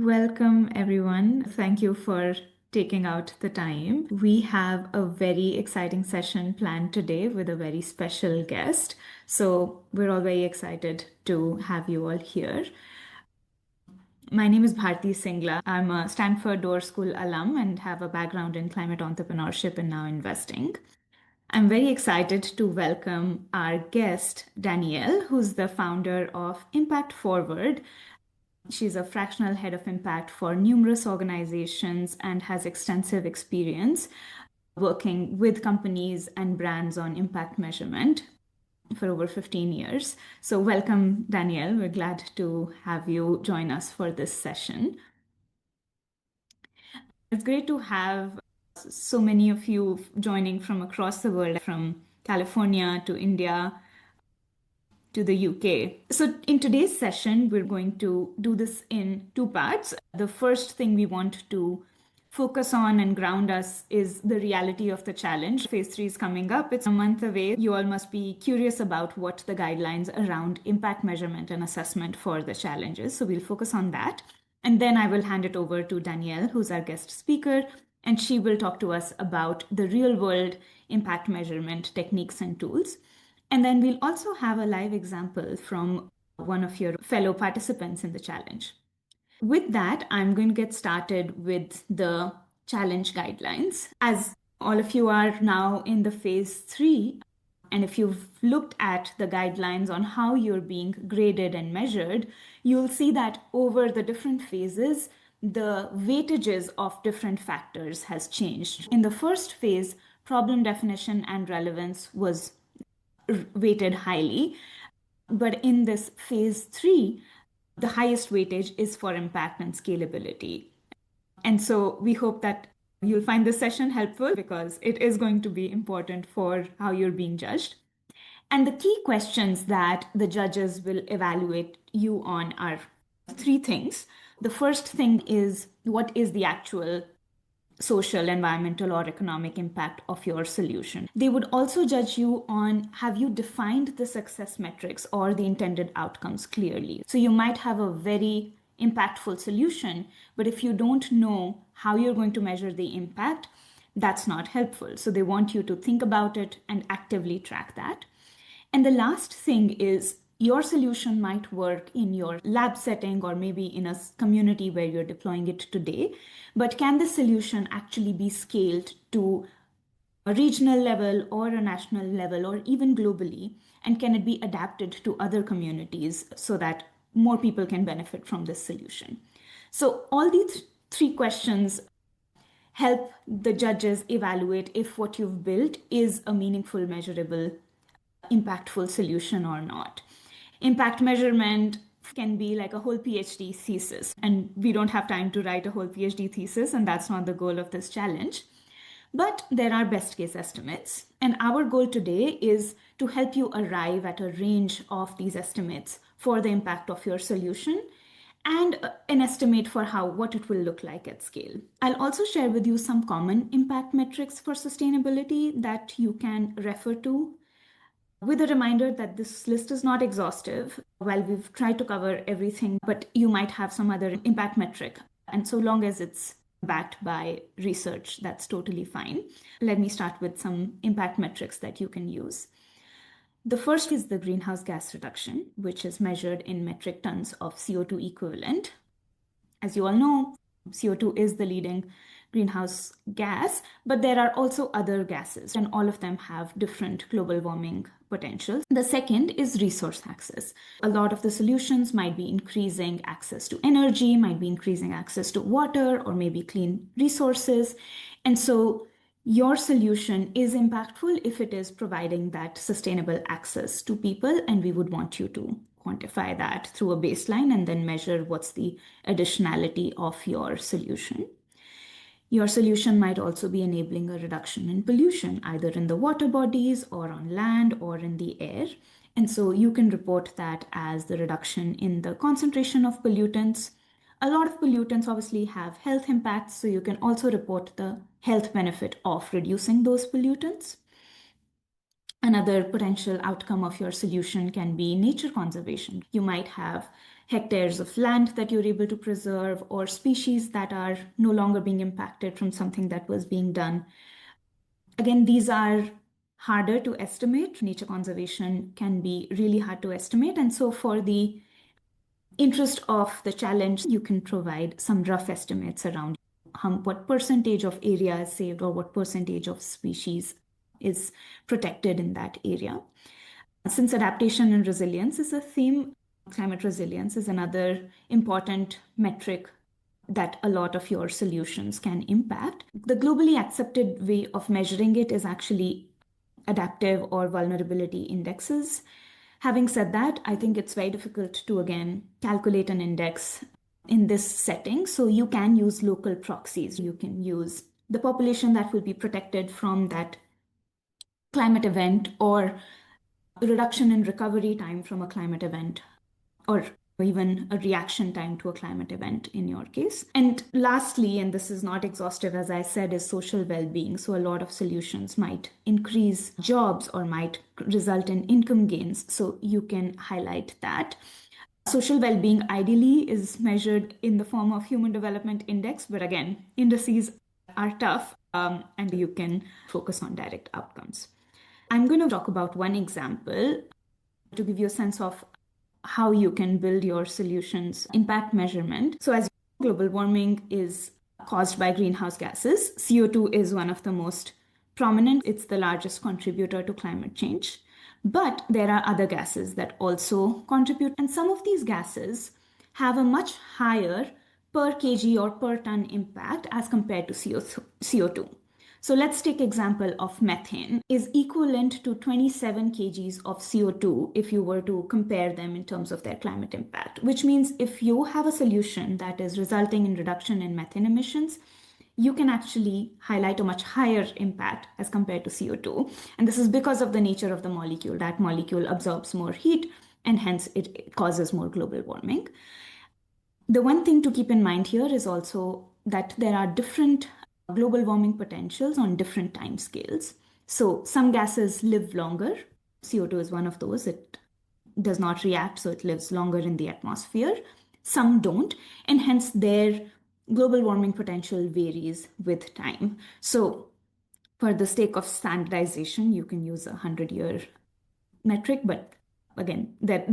Welcome, everyone. Thank you for taking out the time. We have a very exciting session planned today with a very special guest. So we're all very excited to have you all here. My name is Bharti Singhla. I'm a Stanford Doerr School alum and have a background in climate entrepreneurship and now investing. I'm very excited to welcome our guest, Danielle, who's the founder of Impact Forward. She's a fractional head of impact for numerous organizations and has extensive experience working with companies and brands on impact measurement for over 15 years. So welcome, Danielle. We're glad to have you join us for this session. It's great to have so many of you joining from across the world, from California to India to the UK. So in today's session, we're going to do this in two parts. The first thing we want to focus on and ground us is the reality of the challenge. Phase 3 is coming up. It's a month away. You all must be curious about what the guidelines around impact measurement and assessment for the challenges. So we'll focus on that. And then I will hand it over to Danielle, who's our guest speaker, and she will talk to us about the real world impact measurement techniques and tools. And then we'll also have a live example from one of your fellow participants in the challenge. With that, I'm going to get started with the challenge guidelines. As all of you are now in the phase 3, and if you've looked at the guidelines on how you're being graded and measured, you'll see that over the different phases, the weightages of different factors has changed. In the first phase, problem definition and relevance was weighted highly. But in this phase 3, the highest weightage is for impact and scalability. And so we hope that you'll find this session helpful because it is going to be important for how you're being judged. And the key questions that the judges will evaluate you on are 3 things. The first thing is, what is the actual social, environmental, or economic impact of your solution? They would also judge you on, have you defined the success metrics or the intended outcomes clearly? So you might have a very impactful solution, but if you don't know how you're going to measure the impact, that's not helpful. So they want you to think about it and actively track that. And the last thing is, your solution might work in your lab setting or maybe in a community where you're deploying it today, but can the solution actually be scaled to a regional level or a national level or even globally? And can it be adapted to other communities so that more people can benefit from this solution? So all these 3 questions help the judges evaluate if what you've built is a meaningful, measurable, impactful solution or not. Impact measurement can be like a whole PhD thesis, and we don't have time to write a whole PhD thesis, and that's not the goal of this challenge. But there are best case estimates, and our goal today is to help you arrive at a range of these estimates for the impact of your solution and an estimate for what it will look like at scale. I'll also share with you some common impact metrics for sustainability that you can refer to, with a reminder that this list is not exhaustive. While we've tried to cover everything, but you might have some other impact metric. And so long as it's backed by research, that's totally fine. Let me start with some impact metrics that you can use. The first is the greenhouse gas reduction, which is measured in metric tons of CO2 equivalent. As you all know, CO2 is the leading greenhouse gas, but there are also other gases, and all of them have different global warming potentials. The second is resource access. A lot of the solutions might be increasing access to energy, might be increasing access to water, or maybe clean resources. And so your solution is impactful if it is providing that sustainable access to people, and we would want you to quantify that through a baseline and then measure what's the additionality of your solution. Your solution might also be enabling a reduction in pollution, either in the water bodies or on land or in the air. And so you can report that as the reduction in the concentration of pollutants. A lot of pollutants obviously have health impacts, so you can also report the health benefit of reducing those pollutants. Another potential outcome of your solution can be nature conservation. You might have hectares of land that you're able to preserve, or species that are no longer being impacted from something that was being done. Again, these are harder to estimate. Nature conservation can be really hard to estimate. And so for the interest of the challenge, you can provide some rough estimates around what percentage of area is saved or what percentage of species is protected in that area. Since adaptation and resilience is a theme, climate resilience is another important metric that a lot of your solutions can impact. The globally accepted way of measuring it is actually adaptive or vulnerability indexes. Having said that, I think it's very difficult to, again, calculate an index in this setting. So you can use local proxies. You can use the population that will be protected from that climate event, or reduction in recovery time from a climate event, or even a reaction time to a climate event in your case. And lastly, and this is not exhaustive, as I said, is social well-being. So a lot of solutions might increase jobs or might result in income gains. So you can highlight that. Social well-being ideally is measured in the form of Human Development Index, but again, indices are tough, and you can focus on direct outcomes. I'm going to talk about one example to give you a sense of how you can build your solutions impact measurement. So as you know, global warming is caused by greenhouse gases. CO2 is one of the most prominent. It's the largest contributor to climate change. But there are other gases that also contribute. And some of these gases have a much higher per kg or per ton impact as compared to CO2. So let's take example of methane is equivalent to 27 kgs of CO2 if you were to compare them in terms of their climate impact, which means if you have a solution that is resulting in reduction in methane emissions, you can actually highlight a much higher impact as compared to CO2. And this is because of the nature of the molecule. That molecule absorbs more heat and hence it causes more global warming. The one thing to keep in mind here is also that there are different global warming potentials on different time scales. So some gases live longer. CO2 is one of those. It does not react, so it lives longer in the atmosphere. Some don't, and hence their global warming potential varies with time. So for the sake of standardization, you can use a 100-year metric, but again, that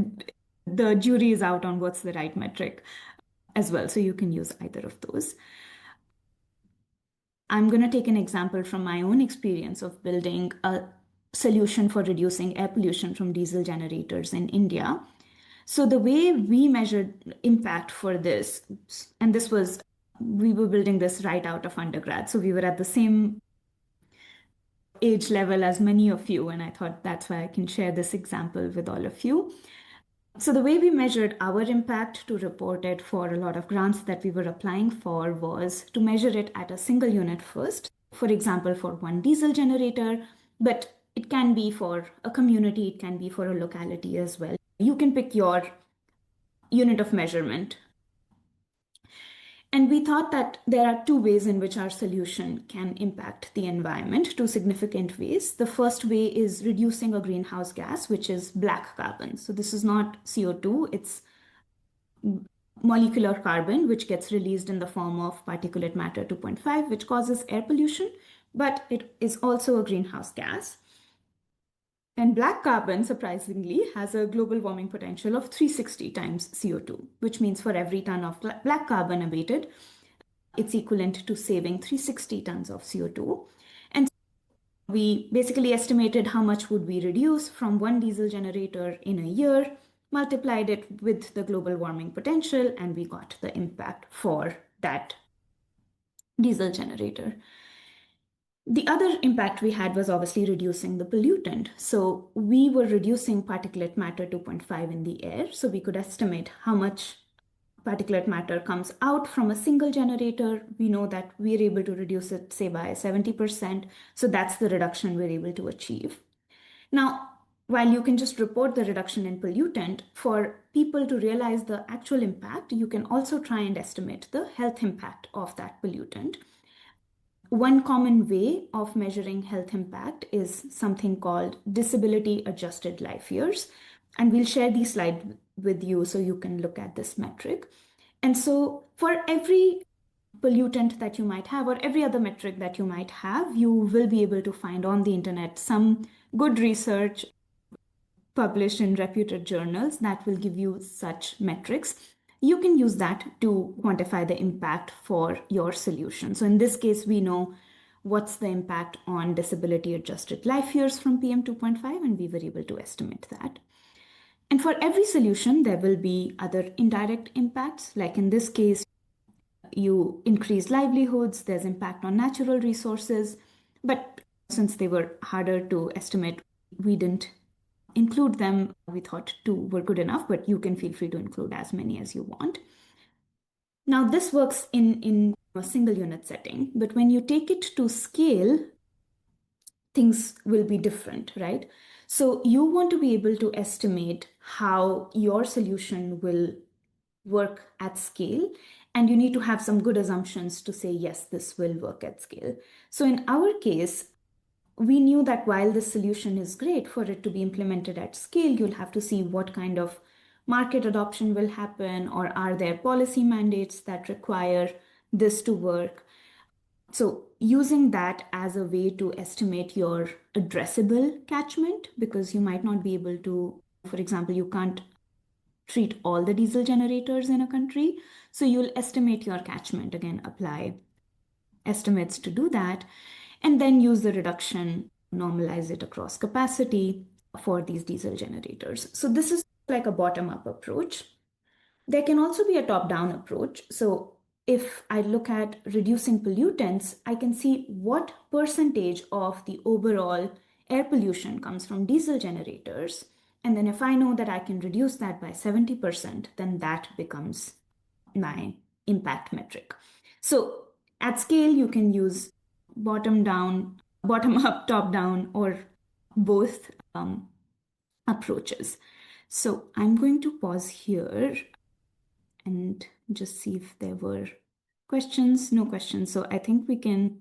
the jury is out on what's the right metric as well. So you can use either of those. I'm going to take an example from my own experience of building a solution for reducing air pollution from diesel generators in India. So the way we measured impact for this, and we were building this right out of undergrad. So we were at the same age level as many of you, and I thought that's why I can share this example with all of you. So the way we measured our impact to report it for a lot of grants that we were applying for was to measure it at a single unit first, for example, for one diesel generator, but it can be for a community, it can be for a locality as well. You can pick your unit of measurement. And we thought that there are two ways in which our solution can impact the environment, two significant ways. The first way is reducing a greenhouse gas, which is black carbon. So this is not CO2, it's molecular carbon, which gets released in the form of particulate matter 2.5, which causes air pollution, but it is also a greenhouse gas. And black carbon, surprisingly, has a global warming potential of 360 times CO2, which means for every ton of black carbon abated, it's equivalent to saving 360 tons of CO2. And we basically estimated how much would we reduce from one diesel generator in a year, multiplied it with the global warming potential, and we got the impact for that diesel generator. The other impact we had was obviously reducing the pollutant. So we were reducing particulate matter 2.5 in the air. So we could estimate how much particulate matter comes out from a single generator. We know that we're able to reduce it, say, by 70%. So that's the reduction we're able to achieve. Now, while you can just report the reduction in pollutant, for people to realize the actual impact, you can also try and estimate the health impact of that pollutant. One common way of measuring health impact is something called disability adjusted life years. And we'll share these slides with you so you can look at this metric. And so for every pollutant that you might have, or every other metric that you might have, you will be able to find on the internet some good research published in reputed journals that will give you such metrics. You can use that to quantify the impact for your solution. So in this case, we know what's the impact on disability adjusted life years from PM 2.5, and we were able to estimate that. And for every solution, there will be other indirect impacts. Like in this case, you increase livelihoods, there's impact on natural resources. But since they were harder to estimate, we didn't include them. We thought two were good enough, but you can feel free to include as many as you want. Now, this works in a single unit setting, but when you take it to scale, things will be different, right? So you want to be able to estimate how your solution will work at scale, and you need to have some good assumptions to say, yes, this will work at scale. So in our case, we knew that while this solution is great, for it to be implemented at scale, you'll have to see what kind of market adoption will happen, or are there policy mandates that require this to work. So using that as a way to estimate your addressable catchment, because you might not be able to, for example, you can't treat all the diesel generators in a country. So you'll estimate your catchment, again, apply estimates to do that, and then use the reduction, normalize it across capacity for these diesel generators. So this is like a bottom-up approach. There can also be a top-down approach. So if I look at reducing pollutants, I can see what percentage of the overall air pollution comes from diesel generators. And then if I know that I can reduce that by 70%, then that becomes my impact metric. So at scale, you can use bottom down, bottom up, top down, or both approaches. So I'm going to pause here and just see if there were questions. No questions. So I think we can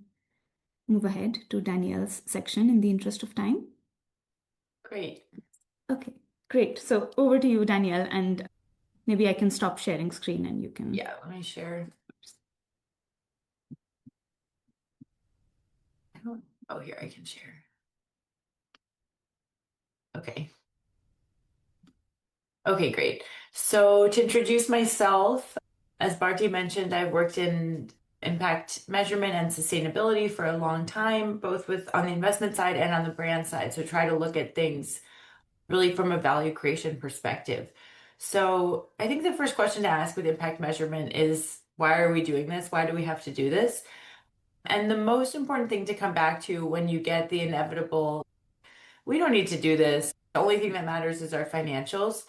move ahead to Danielle's section in the interest of time. Great. Okay, great. So over to you, Danielle, and maybe I can stop sharing screen and you can. Yeah, let me share. Oh, here I can share. Okay. Okay, great. So to introduce myself, as Bharti mentioned, I've worked in impact measurement and sustainability for a long time, both on the investment side and on the brand side. So try to look at things really from a value creation perspective. So I think the first question to ask with impact measurement is, why are we doing this? Why do we have to do this? And the most important thing to come back to when you get the inevitable, we don't need to do this, the only thing that matters is our financials.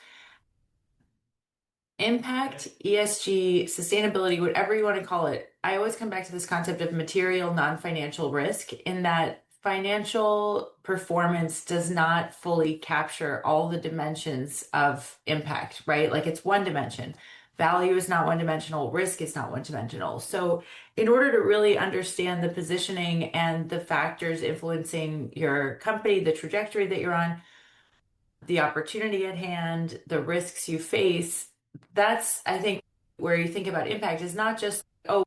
Impact, ESG, sustainability, whatever you want to call it, I always come back to this concept of material non-financial risk, in that financial performance does not fully capture all the dimensions of impact, right? Like it's one dimension. Value is not one dimensional, risk is not one dimensional. So in order to really understand the positioning and the factors influencing your company, the trajectory that you're on, the opportunity at hand, the risks you face, that's, I think, where you think about impact is not just, oh,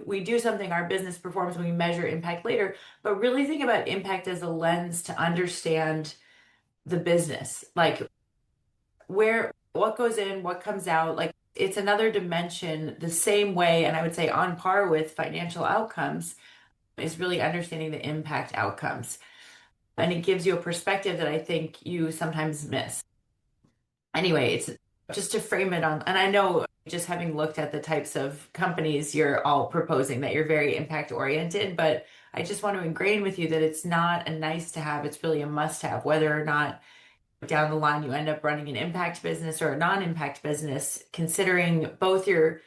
we do something, our business performs, we measure impact later, but really think about impact as a lens to understand the business, like what goes in, what comes out, like it's another dimension the same way, and I would say on par with financial outcomes, is really understanding the impact outcomes. And it gives you a perspective that I think you sometimes miss. Anyway, it's just to frame it on, and I know just having looked at the types of companies you're all proposing that you're very impact oriented, but I just want to ingrain with you that it's not a nice to have, it's really a must have, whether or not down the line you end up running an impact business or a non-impact business, considering both your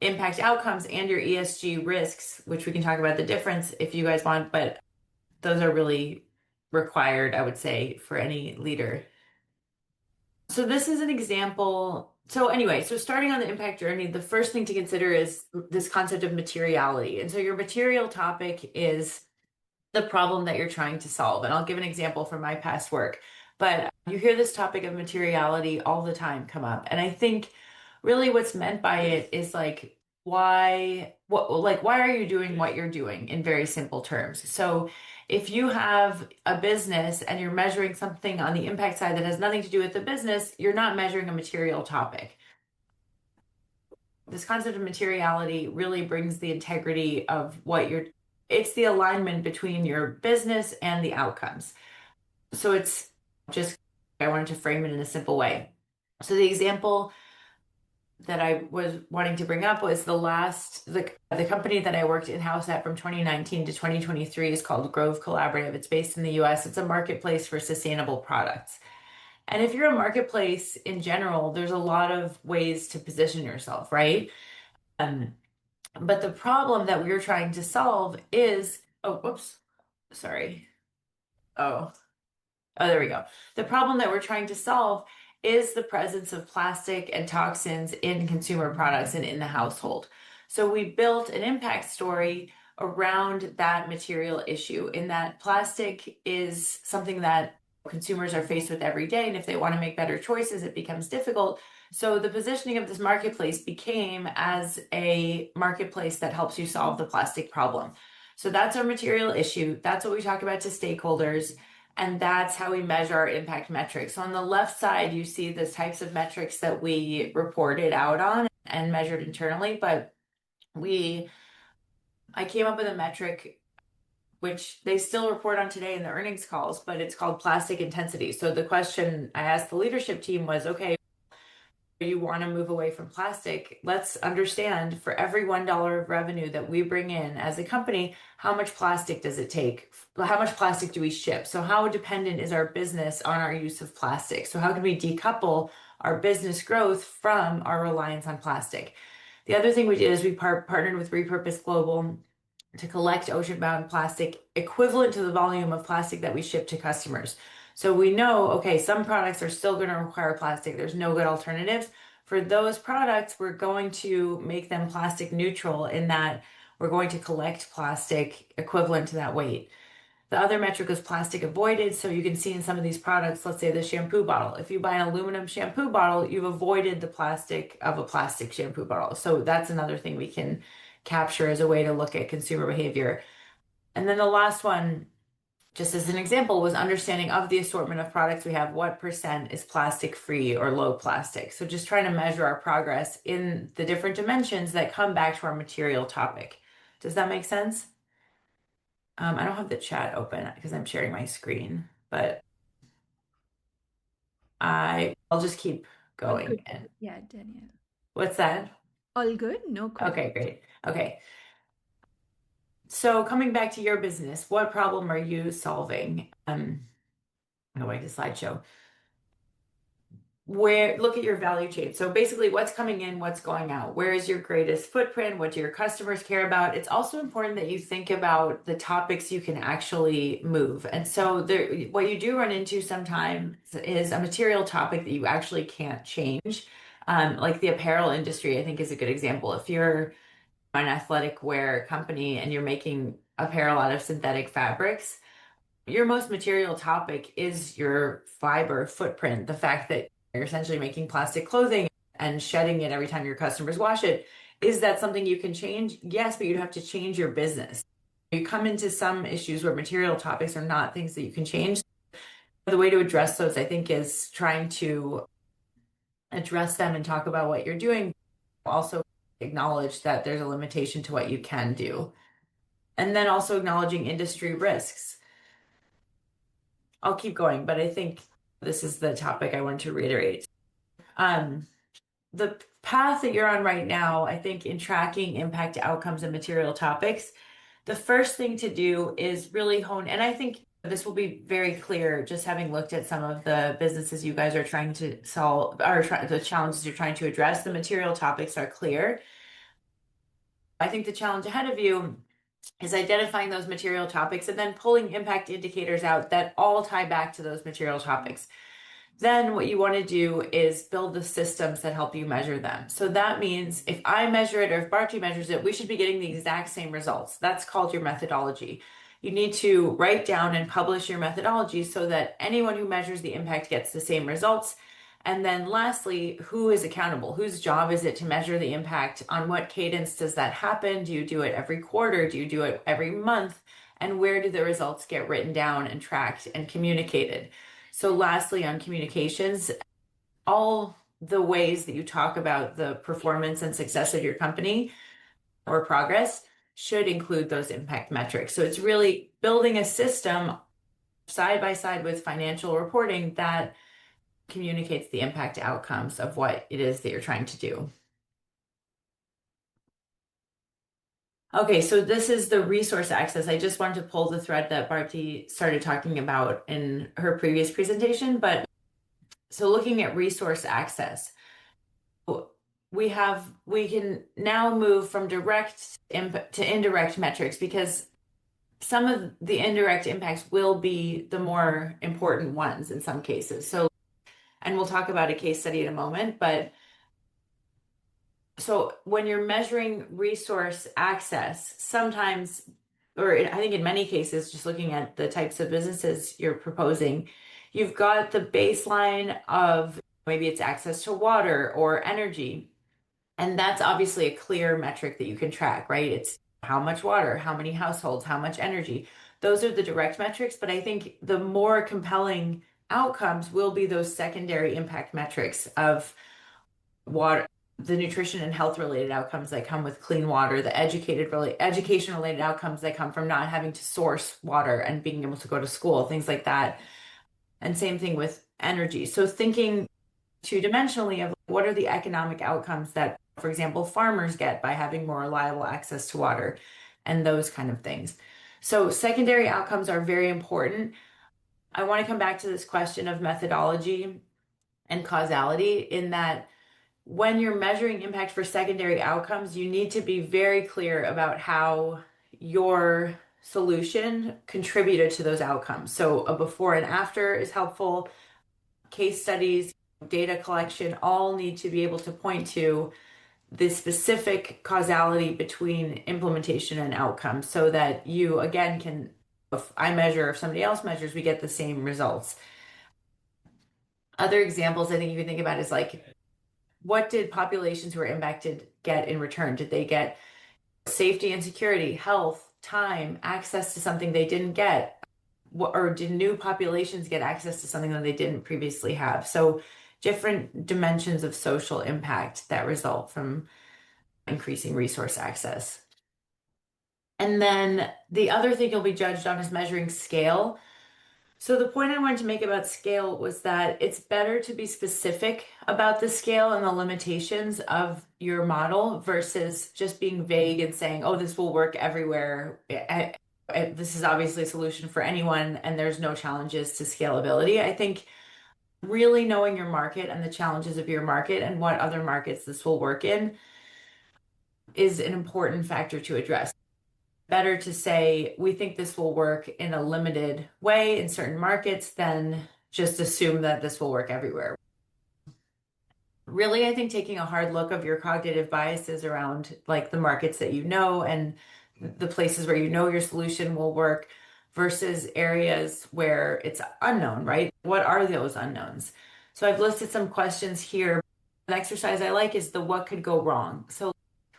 impact outcomes and your ESG risks, which we can talk about the difference if you guys want, but those are really required, I would say, for any leader. So this is an example. So anyway, so starting on the impact journey, the first thing to consider is this concept of materiality. And so your material topic is the problem that you're trying to solve. And I'll give an example from my past work. But you hear this topic of materiality all the time come up. And I think really what's meant by it is like, why are you doing what you're doing in very simple terms? So if you have a business and you're measuring something on the impact side that has nothing to do with the business, you're not measuring a material topic. This concept of materiality really brings the integrity of it's the alignment between your business and the outcomes. So it's just, I wanted to frame it in a simple way. So the example that I was wanting to bring up was the company that I worked in-house at from 2019 to 2023 is called Grove Collaborative. It's based in the US. It's a marketplace for sustainable products. And if you're a marketplace in general, there's a lot of ways to position yourself, right? Um, but the problem that we were trying to solve is, oh, whoops, sorry. Oh, there we go. The problem that we're trying to solve is the presence of plastic and toxins in consumer products and in the household. So we built an impact story around that material issue, in that plastic is something that consumers are faced with every day. And if they want to make better choices, it becomes difficult. So the positioning of this marketplace became as a marketplace that helps you solve the plastic problem. So that's our material issue. That's what we talk about to stakeholders. And that's how we measure our impact metrics. So on the left side, you see the types of metrics that we reported out on and measured internally. But I came up with a metric which they still report on today in the earnings calls, but it's called plastic intensity. So the question I asked the leadership team was, okay, you want to move away from plastic, let's understand for every $1 of revenue that we bring in as a company, how much plastic does it take? How much plastic do we ship? So how dependent is our business on our use of plastic? So how can we decouple our business growth from our reliance on plastic? The other thing we did is we partnered with Repurpose Global to collect ocean-bound plastic equivalent to the volume of plastic that we ship to customers. So we know, okay, some products are still going to require plastic. There's no good alternatives. For those products, we're going to make them plastic neutral in that we're going to collect plastic equivalent to that weight. The other metric is plastic avoided. So you can see in some of these products, let's say the shampoo bottle. If you buy an aluminum shampoo bottle, you've avoided the plastic of a plastic shampoo bottle. So that's another thing we can capture as a way to look at consumer behavior. And then the last one, just as an example, was understanding of the assortment of products we have, what percent is plastic free or low plastic. So just trying to measure our progress in the different dimensions that come back to our material topic. Does that make sense? I don't have the chat open because I'm sharing my screen, but I'll just keep All going. good. Yeah, Danielle. What's that? All good? No question. Okay, great. Okay. So coming back to your business, what problem are you solving? I'm going to slideshow. Look at your value chain. So basically what's coming in, what's going out. Where is your greatest footprint? What do your customers care about? It's also important that you think about the topics you can actually move. And so what you do run into sometimes is a material topic that you actually can't change. Like the apparel industry, I think is a good example. If you're an athletic wear company and you're making apparel out of synthetic fabrics, your most material topic is your fiber footprint, the fact that you're essentially making plastic clothing and shedding it every time your customers wash it. Is that something you can change? Yes, but you'd have to change your business. You come into some issues where material topics are not things that you can change. The way to address those, I think, is trying to address them and talk about what you're doing. Also acknowledge that there's a limitation to what you can do. And then also acknowledging industry risks. I'll keep going, but I think this is the topic I want to reiterate. The path that you're on right now, I think in tracking impact outcomes and material topics, the first thing to do is really hone, and I think this will be very clear just having looked at some of the businesses you guys are trying to solve, or the challenges you're trying to address, the material topics are clear. I think the challenge ahead of you is identifying those material topics and then pulling impact indicators out that all tie back to those material topics. Then what you want to do is build the systems that help you measure them. So that means if I measure it or if Bharti measures it, we should be getting the exact same results. That's called your methodology. You need to write down and publish your methodology so that anyone who measures the impact gets the same results. And then lastly, who is accountable? Whose job is it to measure the impact? On what cadence does that happen? Do you do it every quarter? Do you do it every month? And where do the results get written down and tracked and communicated? So lastly, on communications, all the ways that you talk about the performance and success of your company or progress should include those impact metrics. So it's really building a system side by side with financial reporting that communicates the impact outcomes of what it is that you're trying to do. Okay, so this is the resource access. I just wanted to pull the thread that Bharti started talking about in her previous presentation. But so looking at resource access, we can now move from direct to indirect metrics, because some of the indirect impacts will be the more important ones in some cases. So, and we'll talk about a case study in a moment, but so when you're measuring resource access, sometimes, or I think in many cases, just looking at the types of businesses you're proposing, you've got the baseline of maybe it's access to water or energy. And that's obviously a clear metric that you can track, right? It's how much water, how many households, how much energy. Those are the direct metrics. But I think the more compelling outcomes will be those secondary impact metrics of water, the nutrition and health related outcomes that come with clean water, the education related outcomes that come from not having to source water and being able to go to school, things like that. And same thing with energy. So thinking two-dimensionally of what are the economic outcomes that, for example, farmers get by having more reliable access to water and those kind of things. So secondary outcomes are very important. I want to come back to this question of methodology and causality, in that when you're measuring impact for secondary outcomes, you need to be very clear about how your solution contributed to those outcomes. So a before and after is helpful. Case studies, data collection, all need to be able to point to the specific causality between implementation and outcome, so that you, again, can, if I measure, if somebody else measures, we get the same results. Other examples I think you can think about is like, what did populations who were impacted get in return? Did they get safety and security, health, time, access to something they didn't get? Or did new populations get access to something that they didn't previously have? So different dimensions of social impact that result from increasing resource access. And then the other thing you'll be judged on is measuring scale. So the point I wanted to make about scale was that it's better to be specific about the scale and the limitations of your model versus just being vague and saying, oh, this will work everywhere. This is obviously a solution for anyone and there's no challenges to scalability. I think really knowing your market and the challenges of your market and what other markets this will work in is an important factor to address. Better to say, we think this will work in a limited way in certain markets than just assume that this will work everywhere. Really, I think taking a hard look of your cognitive biases around like the markets that you know and the places where you know your solution will work versus areas where it's unknown, right? What are those unknowns? So I've listed some questions here. An exercise I like is the what could go wrong. So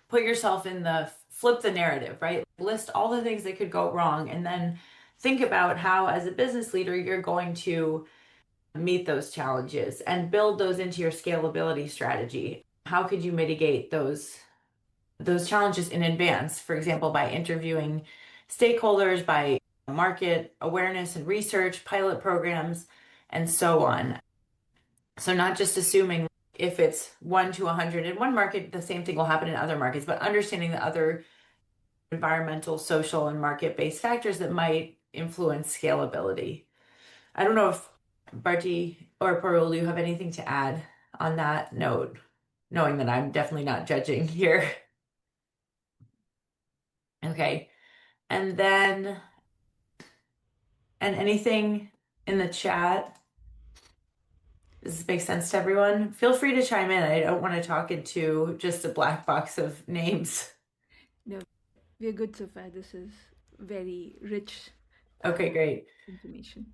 put yourself in the flip the narrative, right? List all the things that could go wrong and then think about how, as a business leader, you're going to meet those challenges and build those into your scalability strategy. How could you mitigate those challenges in advance? For example, by interviewing stakeholders, by market awareness and research, pilot programs, and so on. So not just assuming if it's 1 to 100 in one market, the same thing will happen in other markets, but understanding the other environmental, social, and market-based factors that might influence scalability. I don't know if Bharti or Parul, you have anything to add on that note, knowing that I'm definitely not judging here. Okay. And then, and anything in the chat? Does this make sense to everyone? Feel free to chime in. I don't want to talk into just a black box of names. No, we're good so far. This is very rich. Okay, great. Information.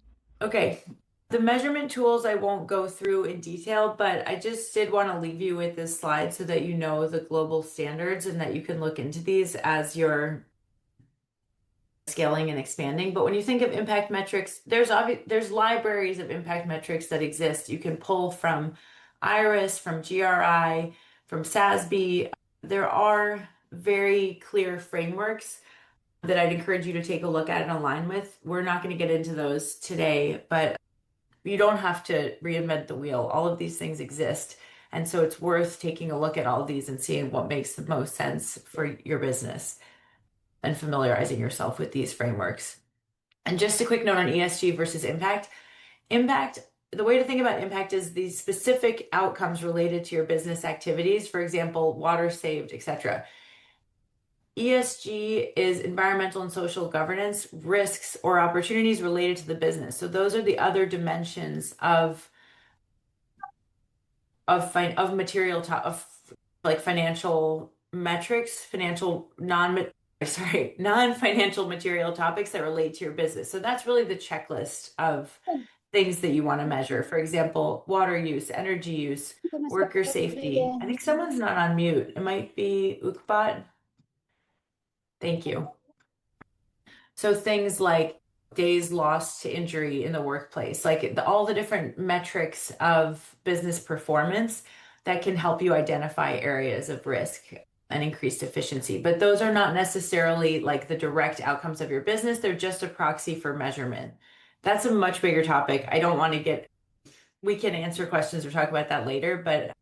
Okay. The measurement tools I won't go through in detail, but I just did want to leave you with this slide so that you know the global standards and that you can look into these as you're scaling and expanding. But when you think of impact metrics, there's libraries of impact metrics that exist. You can pull from IRIS, from GRI, from SASB. There are very clear frameworks that I'd encourage you to take a look at and align with. We're not going to get into those today, but you don't have to reinvent the wheel. All of these things exist. And so it's worth taking a look at all of these and seeing what makes the most sense for your business and familiarizing yourself with these frameworks. And just a quick note on ESG versus impact. Impact, the way to think about impact is these specific outcomes related to your business activities, for example, water saved, etc. ESG is environmental and social governance, risks or opportunities related to the business. So those are the other dimensions of material of like financial metrics, non-financial material topics that relate to your business. So that's really the checklist of things that you want to measure. For example, water use, energy use, worker safety. I think someone's not on mute. It might be Ukbot. Thank you. So things like days lost to injury in the workplace, like all the different metrics of business performance that can help you identify areas of risk and increased efficiency. But those are not necessarily like the direct outcomes of your business. They're just a proxy for measurement. That's a much bigger topic. I don't want to we can answer questions or talk about that later, but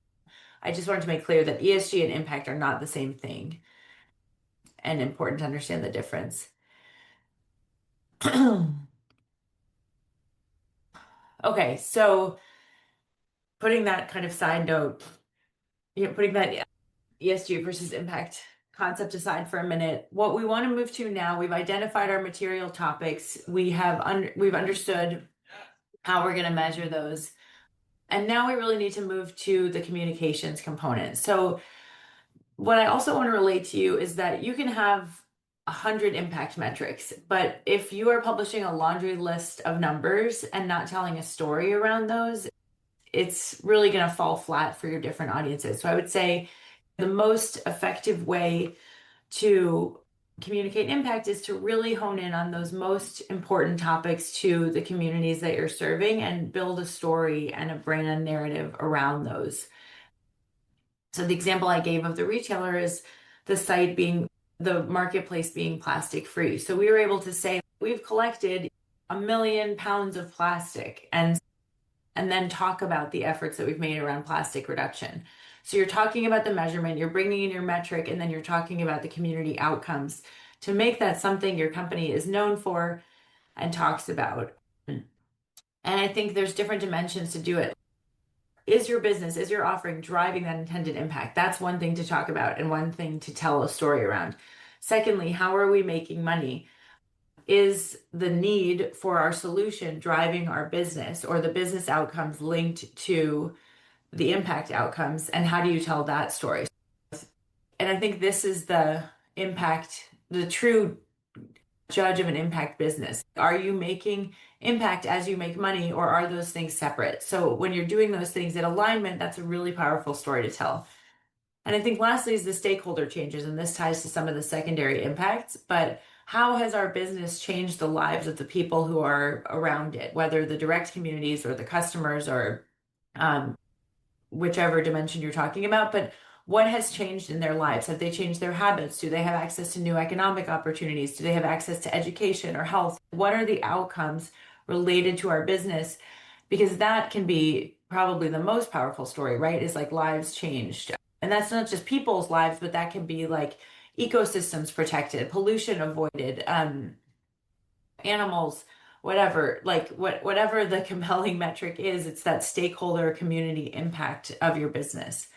I just wanted to make clear that ESG and impact are not the same thing and important to understand the difference. Okay, so putting that kind of side note, putting that ESG versus impact concept aside for a minute, what we want to move to now, we've identified our material topics, we've understood how we're going to measure those, and now we really need to move to the communications component. So what I also want to relate to you is that you can have 100 impact metrics, but if you are publishing a laundry list of numbers and not telling a story around those, it's really going to fall flat for your different audiences. So I would say the most effective way to communicate impact is to really hone in on those most important topics to the communities that you're serving and build a story and a brand narrative around those. So the example I gave of the retailer is the marketplace being plastic free. So we were able to say we've collected 1 million pounds of plastic and then talk about the efforts that we've made around plastic reduction. So you're talking about the measurement, you're bringing in your metric, and then you're talking about the community outcomes to make that something your company is known for and talks about. And I think there's different dimensions to do it. Is your business, is your offering driving that intended impact? That's one thing to talk about and one thing to tell a story around. Secondly, how are we making money? Is the need for our solution driving our business or the business outcomes linked to the impact outcomes? And how do you tell that story? And I think this is the true judge of an impact business. Are you making impact as you make money, or are those things separate? So when you're doing those things in alignment, that's a really powerful story to tell. And I think lastly is the stakeholder changes, and this ties to some of the secondary impacts, but how has our business changed the lives of the people who are around it, whether the direct communities or the customers or whichever dimension you're talking about, but what has changed in their lives? Have they changed their habits? Do they have access to new economic opportunities? Do they have access to education or health? What are the outcomes related to our business? Because that can be probably the most powerful story, right? Is like lives changed. And that's not just people's lives, but that can be like ecosystems protected, pollution avoided, animals, whatever, whatever the compelling metric is, it's that stakeholder community impact of your business.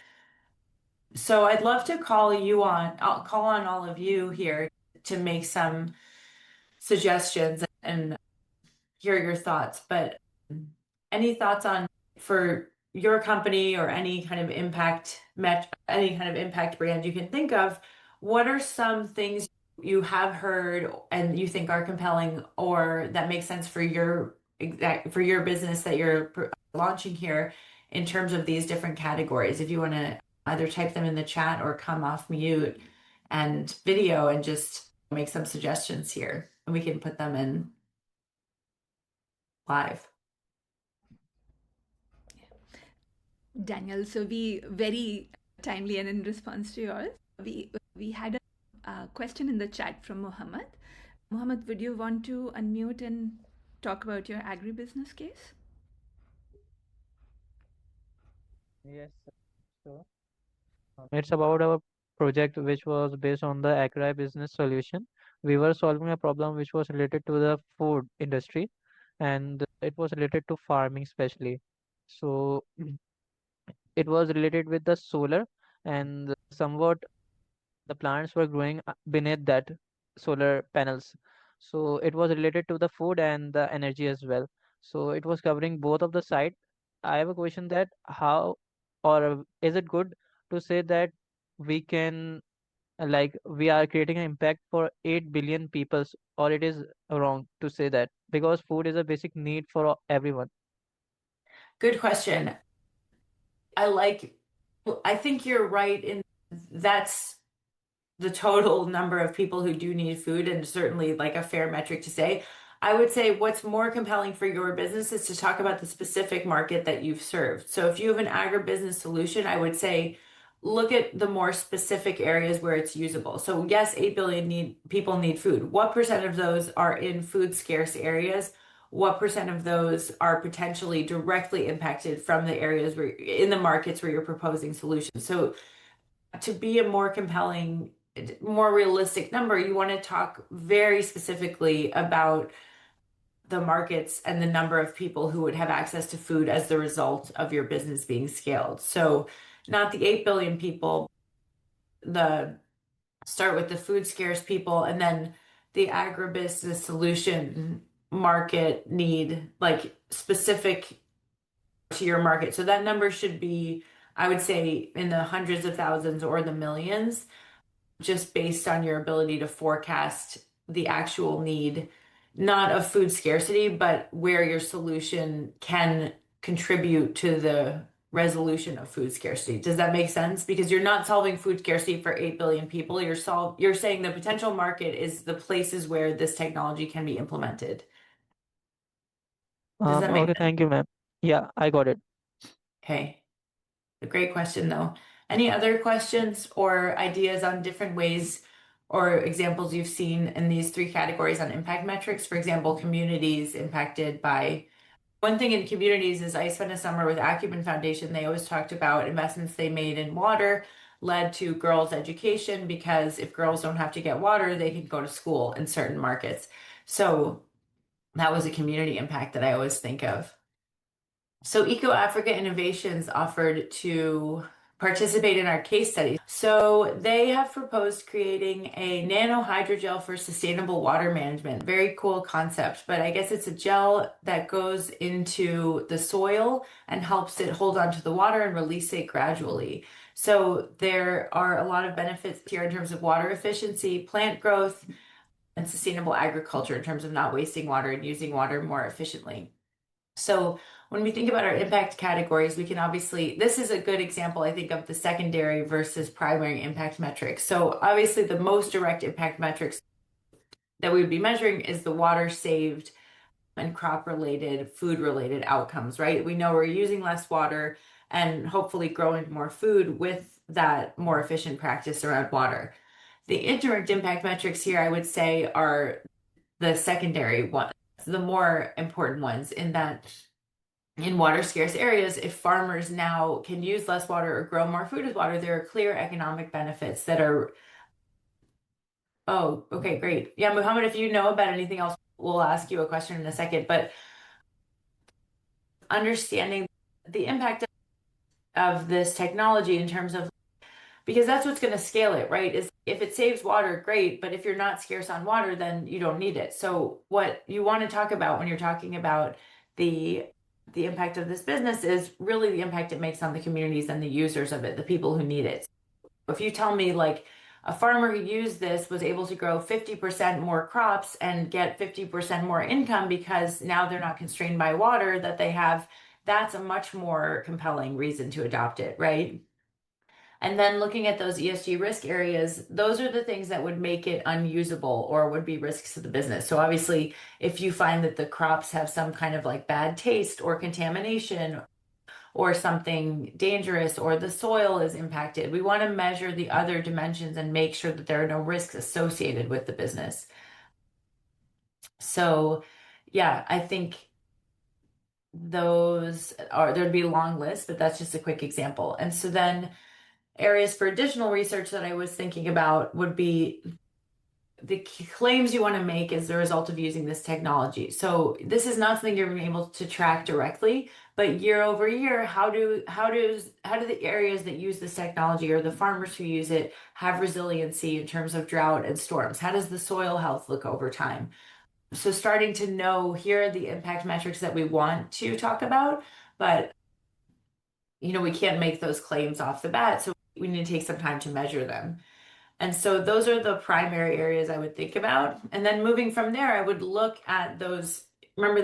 So I'd love to I'll call on all of you here to make some suggestions and hear your thoughts, but any thoughts on for your company or any kind of impact brand you can think of, what are some things you have heard and you think are compelling or that makes sense for your business that you're launching here in terms of these different categories. If you want to either type them in the chat or come off mute and video and just make some suggestions here, and we can put them in live. Danielle, so we very timely and in response to yours, we had a question in the chat from Mohammed. Mohammed, would you want to unmute and talk about your agribusiness case? Yes, sure. It's about our project which was based on the Agribusiness solution. We were solving a problem which was related to the food industry and it was related to farming especially. So it was related with the solar and somewhat the plants were growing beneath that solar panels. So it was related to the food and the energy as well. So it was covering both of the side. I have a question that how or is it good to say that we can like we are creating an impact for 8 billion peoples or it is wrong to say that because food is a basic need for everyone. Good question. I think you're right in that's the total number of people who do need food, and certainly like a fair metric to say. I would say what's more compelling for your business is to talk about the specific market that you've served. So if you have an agribusiness solution, I would say look at the more specific areas where it's usable. So yes, 8 billion people need food. What percent of those are in food scarce areas? What percent of those are potentially directly impacted from the areas where in the markets where you're proposing solutions? So to be a more compelling, more realistic number, you want to talk very specifically about the markets and the number of people who would have access to food as the result of your business being scaled. So not the 8 billion people, the start with the food scarce people and then the agribusiness solution market need, like specific to your market. So that number should be, I would say, in the hundreds of thousands or the millions, just based on your ability to forecast the actual need, not of food scarcity, but where your solution can contribute to the resolution of food scarcity. Does that make sense? Because you're not solving food scarcity for 8 billion people. You're saying the potential market is the places where this technology can be implemented. Does that make Okay, sense? thank you, ma'am. Yeah, I got it. Okay. A great question, though. Any other questions or ideas on different ways or examples you've seen in these three categories on impact metrics? For example, communities impacted by. One thing in communities is I spent a summer with Acumen Foundation. They always talked about investments they made in water led to girls' education because if girls don't have to get water, they can go to school in certain markets. So that was a community impact that I always think of. So Eco Africa Innovations offered to participate in our case study. So they have proposed creating a nano hydrogel for sustainable water management. Very cool concept, but I guess it's a gel that goes into the soil and helps it hold on to the water and release it gradually. So there are a lot of benefits here in terms of water efficiency, plant growth, and sustainable agriculture in terms of not wasting water and using water more efficiently. So when we think about our impact categories, we can obviously, this is a good example, I think, of the secondary versus primary impact metrics. So obviously the most direct impact metrics that we would be measuring is the water saved and crop related, food related outcomes, right? We know we're using less water and hopefully growing more food with that more efficient practice around water. The indirect impact metrics here, I would say, are the secondary ones, the more important ones, in that in water scarce areas, if farmers now can use less water or grow more food with water, there are clear economic benefits that are. Oh, okay, great. Yeah, Muhammad, if you know about anything else, we'll ask you a question in a second. But understanding the impact of this technology in terms of, because that's what's going to scale it, right? Is if it saves water, great, but if you're not scarce on water, then you don't need it. So what you want to talk about when you're talking about the impact of this business is really the impact it makes on the communities and the users of it, the people who need it. If you tell me like a farmer who used this was able to grow 50% more crops and get 50% more income because now they're not constrained by water that they have. That's a much more compelling reason to adopt it, right? And then looking at those ESG risk areas, those are the things that would make it unusable or would be risks to the business. So obviously, if you find that the crops have some kind of like bad taste or contamination or something dangerous or the soil is impacted, we want to measure the other dimensions and make sure that there are no risks associated with the business. So yeah, I think there'd be a long list, but that's just a quick example. And so then areas for additional research that I was thinking about would be the claims you want to make as a result of using this technology. So this is not something you're able to track directly, but year over year, how do the areas that use this technology or the farmers who use it have resiliency in terms of drought and storms? How does the soil health look over time? So starting to know, here are the impact metrics that we want to talk about, but we can't make those claims off the bat, so we need to take some time to measure them. And so those are the primary areas I would think about. And then moving from there, I would look at those. Remember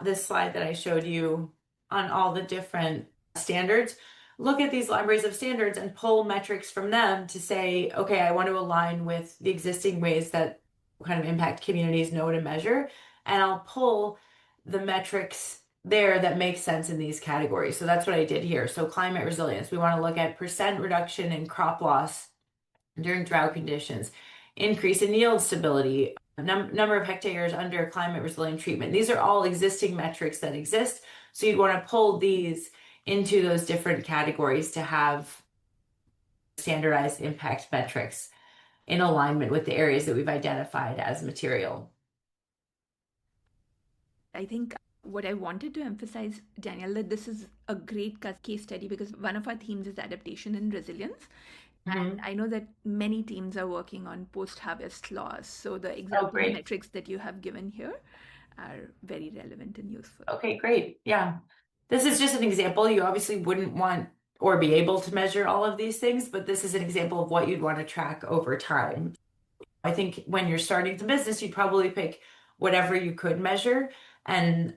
this slide that I showed you on all the different standards? Look at these libraries of standards and pull metrics from them to say, okay, I want to align with the existing ways that kind of impact communities know to measure. And I'll pull the metrics there that make sense in these categories. So that's what I did here. So climate resilience, we want to look at percent reduction in crop loss during drought conditions, increase in yield stability, number of hectares under climate resilient treatment. These are all existing metrics that exist. So you'd want to pull these into those different categories to have standardized impact metrics in alignment with the areas that we've identified as material. I think what I wanted to emphasize, Danielle, that this is a great case study because one of our themes is adaptation and resilience. And I know that many teams are working on post-harvest loss. So the example metrics that you have given here are very relevant and useful. Okay, great. Yeah. This is just an example. You obviously wouldn't want or be able to measure all of these things, but this is an example of what you'd want to track over time. I think when you're starting the business, you'd probably pick whatever you could measure and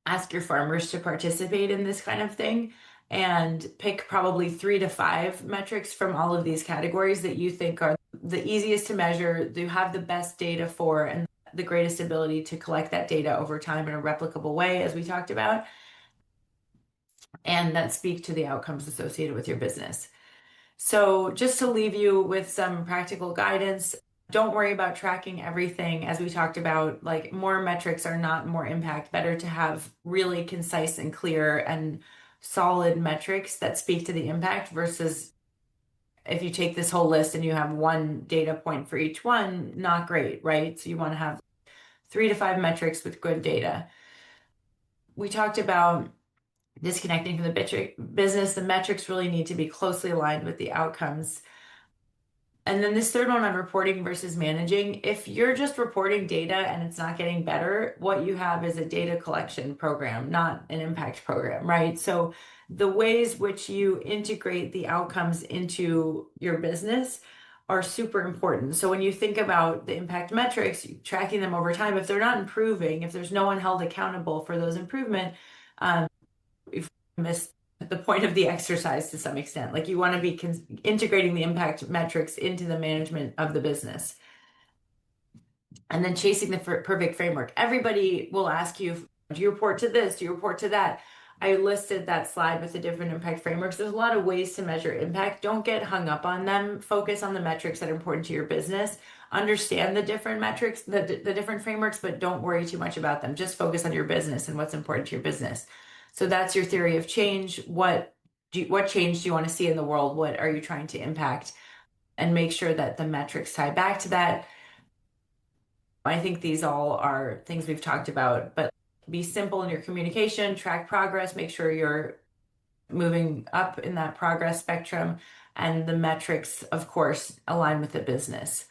ask your farmers to participate in this kind of thing, and pick probably 3 to 5 metrics from all of these categories that you think are the easiest to measure, you have the best data for, and the greatest ability to collect that data over time in a replicable way, as we talked about, and that speak to the outcomes associated with your business. So just to leave you with some practical guidance, don't worry about tracking everything. As we talked about, like, more metrics are not more impact. Better to have really concise and clear and solid metrics that speak to the impact versus if you take this whole list and you have one data point for each one, not great, right? So you want to have 3 to 5 metrics with good data. We talked about disconnecting from the business. The metrics really need to be closely aligned with the outcomes. And then this third one on reporting versus managing, if you're just reporting data and it's not getting better, what you have is a data collection program, not an impact program, right? So the ways which you integrate the outcomes into your business are super important. So when you think about the impact metrics, tracking them over time, if they're not improving, if there's no one held accountable for those improvement, you've missed the point of the exercise to some extent. Like, you want to be integrating the impact metrics into the management of the business. And then chasing the perfect framework. Everybody will ask you, do you report to this? Do you report to that? I listed that slide with the different impact frameworks. There's a lot of ways to measure impact. Don't get hung up on them. Focus on the metrics that are important to your business. Understand the different metrics, the different frameworks, but don't worry too much about them. Just focus on your business and what's important to your business. So that's your theory of change. What change do you want to see in the world? What are you trying to impact? And make sure that the metrics tie back to that. I think these all are things we've talked about, but be simple in your communication, track progress, make sure you're moving up in that progress spectrum, and the metrics, of course, align with the business.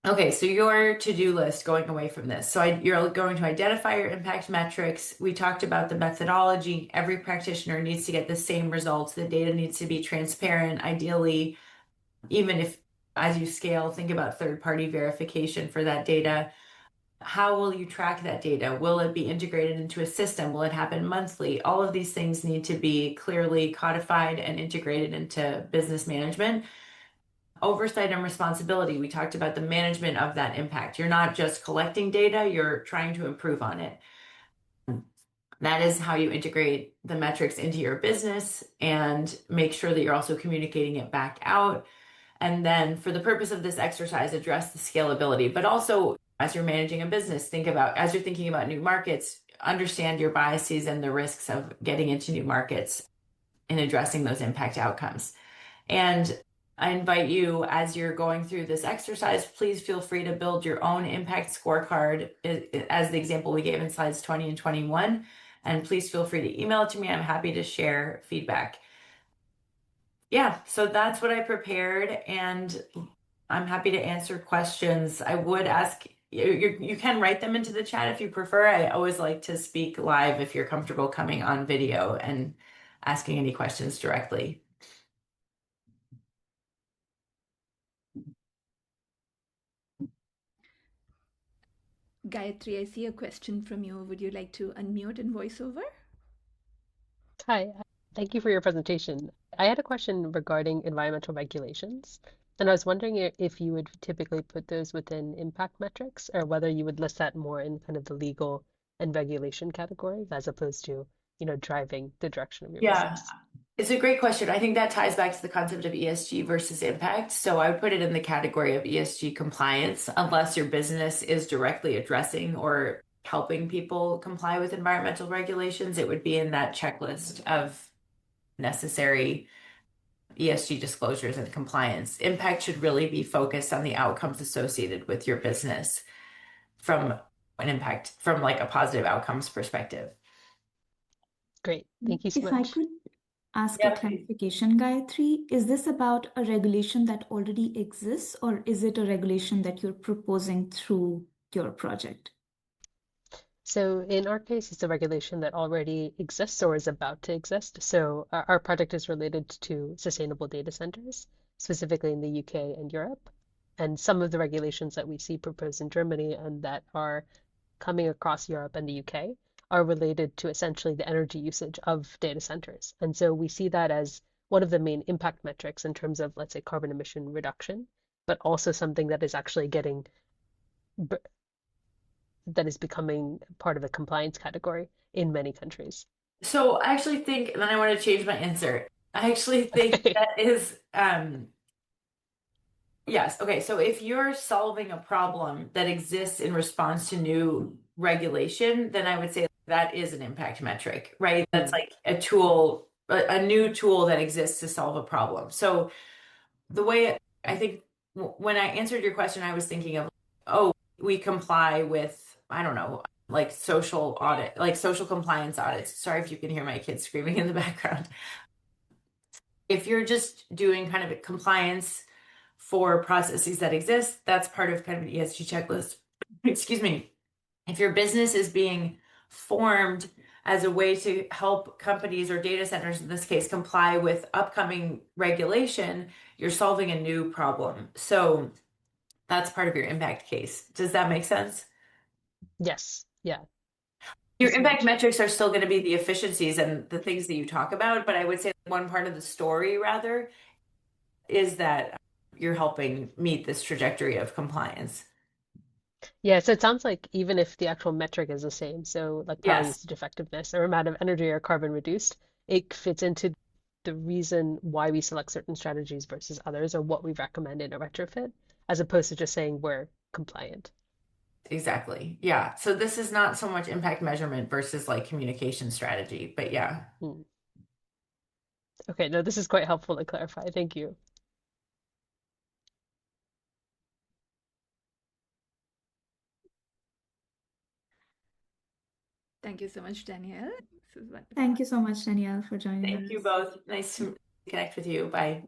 Okay, so your to-do list going away from this. So you're going to identify your impact metrics. We talked about the methodology. Every practitioner needs to get the same results. The data needs to be transparent, ideally even if as you scale, think about third-party verification for that data. How will you track that data? Will it be integrated into a system? Will it happen monthly? All of these things need to be clearly codified and integrated into business management. Oversight and responsibility. We talked about the management of that impact. You're not just collecting data, you're trying to improve on it. That is how you integrate the metrics into your business and make sure that you're also communicating it back out. And then for the purpose of this exercise, address the scalability, but also as you're managing a business, as you're thinking about new markets, understand your biases and the risks of getting into new markets and addressing those impact outcomes. And I invite you, as you're going through this exercise, please feel free to build your own impact scorecard as the example we gave in slides 20 and 21. And please feel free to email it to me. I'm happy to share feedback. Yeah, so that's what I prepared, and I'm happy to answer questions. I would ask, you can write them into the chat if you prefer. I always like to speak live if you're comfortable coming on video and asking any questions directly. Gayatri, I see a question from you. Would you like to unmute and voice over? Hi, thank you for your presentation. I had a question regarding environmental regulations, and I was wondering if you would typically put those within impact metrics or whether you would list that more in kind of the legal and regulation categories as opposed to, driving the direction of your Yeah, business. it's a great question. I think that ties back to the concept of ESG versus impact. So I would put it in the category of ESG compliance, unless your business is directly addressing or helping people comply with environmental regulations. It would be in that checklist of necessary ESG disclosures and compliance. Impact should really be focused on the outcomes associated with your business from like a positive outcomes perspective. Great, thank you so If much. I could ask Yeah, a clarification, Gayatri, is this about a regulation that already exists, or is it a regulation that you're proposing through your project? So in our case, it's a regulation that already exists or is about to exist. So our project is related to sustainable data centers, specifically in the UK and Europe. And some of the regulations that we see proposed in Germany and that are coming across Europe and the UK are related to essentially the energy usage of data centers. And so we see that as one of the main impact metrics in terms of, let's say, carbon emission reduction, but also something that is actually that is becoming part of a compliance category in many countries. So I actually think, and then I want to change my answer. I actually think Okay. that is, yes. Okay. So if you're solving a problem that exists in response to new regulation, then I would say that is an impact metric, right? That's like a tool, a new tool that exists to solve a problem. So the way I think when I answered your question, I was thinking of, oh, we comply with, I don't know, like social compliance audits. Sorry if you can hear my kids screaming in the background. If you're just doing kind of compliance for processes that exist, that's part of kind of an ESG checklist. Excuse me. If your business is being formed as a way to help companies or data centers, in this case, comply with upcoming regulation, you're solving a new problem. So that's part of your impact case. Does that make sense? Yes. Yeah. Your Thanks so impact much. metrics are still going to be the efficiencies and the things that you talk about, but I would say one part of the story rather is that you're helping meet this trajectory of compliance. Yeah, so it sounds like even if the actual metric is the same, so like power Yes, usage effectiveness or amount of energy or carbon reduced, it fits into the reason why we select certain strategies versus others or what we recommend in a retrofit, as opposed to just saying we're compliant. exactly. Yeah. So this is not so much impact measurement versus like communication strategy, but yeah. Okay, no, this is quite helpful to clarify. Thank you. Thank you so much, Danielle. This is wonderful. Thank you so much, Danielle, for joining us. Thank you both. Nice to connect with you. Bye.